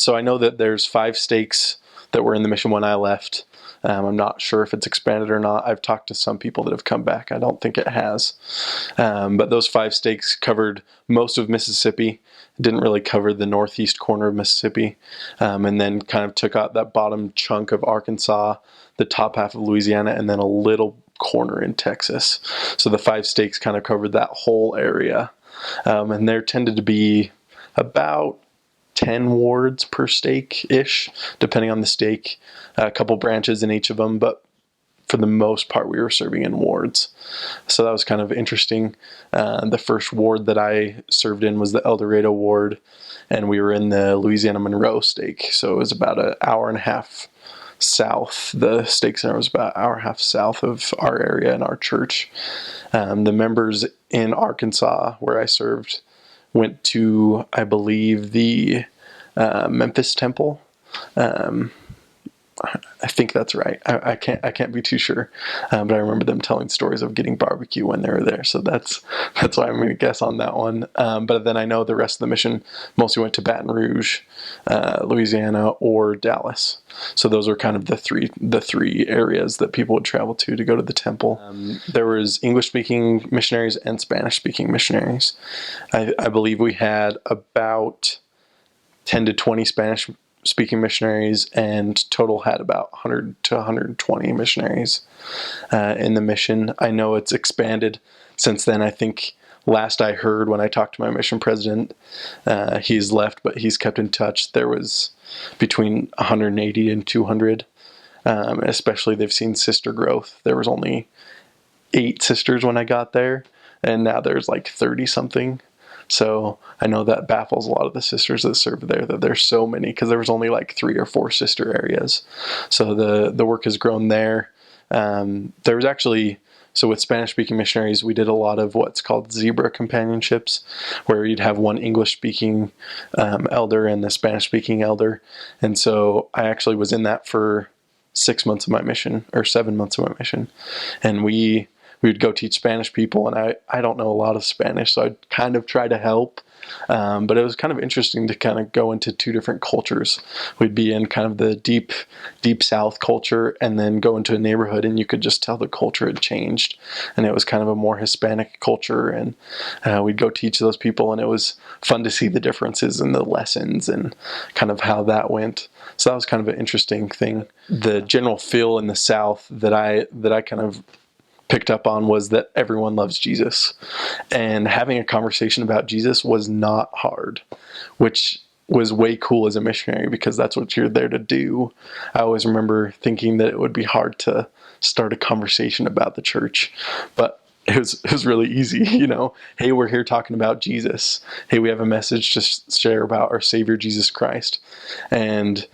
So I know that there's 5 stakes that were in the mission when I left. I'm not sure if it's expanded or not. I've talked to some people that have come back. I don't think it has. But those 5 stakes covered most of Mississippi. It didn't really cover the northeast corner of Mississippi. And then kind of took out that bottom chunk of Arkansas, the top half of Louisiana, and then a little corner in Texas. So the 5 stakes kind of covered that whole area. And there tended to be about 10 wards per stake-ish, depending on the stake, a couple branches in each of them, but for the most part, we were serving in wards. So that was kind of interesting. The first ward that I served in was the El Dorado ward, and we were in the Louisiana Monroe stake. So it was about an hour and a half south. The stake center was about an hour and a half south of our area and our church. The members in Arkansas, where I served, went to, I believe, the Memphis Temple. I think that's right. I can't be too sure, but I remember them telling stories of getting barbecue when they were there. So that's why I'm going to guess on that one. But then I know the rest of the mission mostly went to Baton Rouge, Louisiana, or Dallas. So those are kind of the three areas that people would travel to go to the temple. There was English-speaking missionaries and Spanish-speaking missionaries. I believe we had about 10 to 20 Spanish-speaking missionaries, and total had about 100 to 120 missionaries in the mission. I know it's expanded since then. I think last I heard when I talked to my mission president, he's left, but he's kept in touch. There was between 180 and 200. Especially they've seen sister growth. There was only 8 sisters when I got there, and now there's like 30 something. So I know that baffles a lot of the sisters that serve there, that there's so many, because there was only like 3 or 4 sister areas. So the work has grown there. There was actually, so with Spanish-speaking missionaries, we did a lot of what's called zebra companionships, where you'd have one English-speaking elder and a Spanish-speaking elder. And so I actually was in that for 6 months of my mission, or 7 months of my mission. And we would go teach Spanish people, and I don't know a lot of Spanish, so I'd kind of try to help. But it was kind of interesting to kind of go into 2 different cultures. We'd be in kind of the deep South culture, and then go into a neighborhood, and you could just tell the culture had changed. And it was kind of a more Hispanic culture, and we'd go teach those people, and it was fun to see the differences in the lessons and kind of how that went. So that was kind of an interesting thing. The general feel in the South that I kind of picked up on was that everyone loves Jesus, and having a conversation about Jesus was not hard, which was way cool as a missionary, because that's what you're there to do. I always remember thinking that it would be hard to start a conversation about the church, but it was really easy, Hey, we're here talking about Jesus. Hey, we have a message to share about our Savior, Jesus Christ. And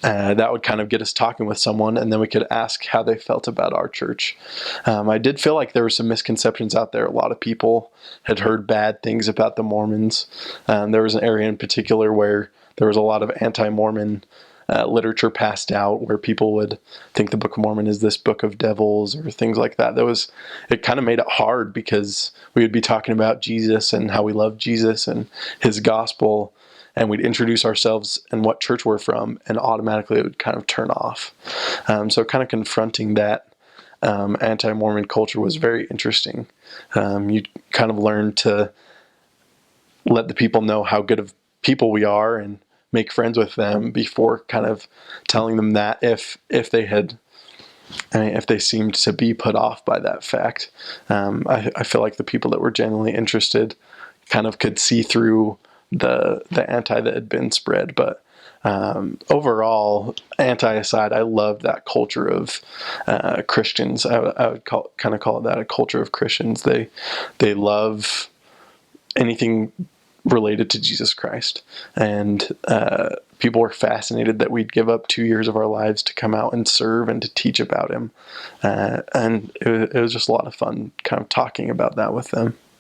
that would kind of get us talking with someone, and then we could ask how they felt about our church. I did feel like there were some misconceptions out there. A lot of people had heard bad things about the Mormons. There was an area in particular where there was a lot of anti-Mormon literature passed out, where people would think the Book of Mormon is this book of devils or things like that. It kind of made it hard, because we would be talking about Jesus and how we love Jesus and his gospel, and we'd introduce ourselves and what church we're from, and automatically it would kind of turn off. So kind of confronting that anti-Mormon culture was very interesting. You kind of learn to let the people know how good of people we are and make friends with them before kind of telling them that if they seemed to be put off by that fact. I feel like the people that were genuinely interested kind of could see through the anti that had been spread. But overall, anti aside, I loved that culture of Christians. I would call it that, a culture of Christians. They love anything related to Jesus Christ, and people were fascinated that we'd give up 2 years of our lives to come out and serve and to teach about him, and it was just a lot of fun kind of talking about that with them.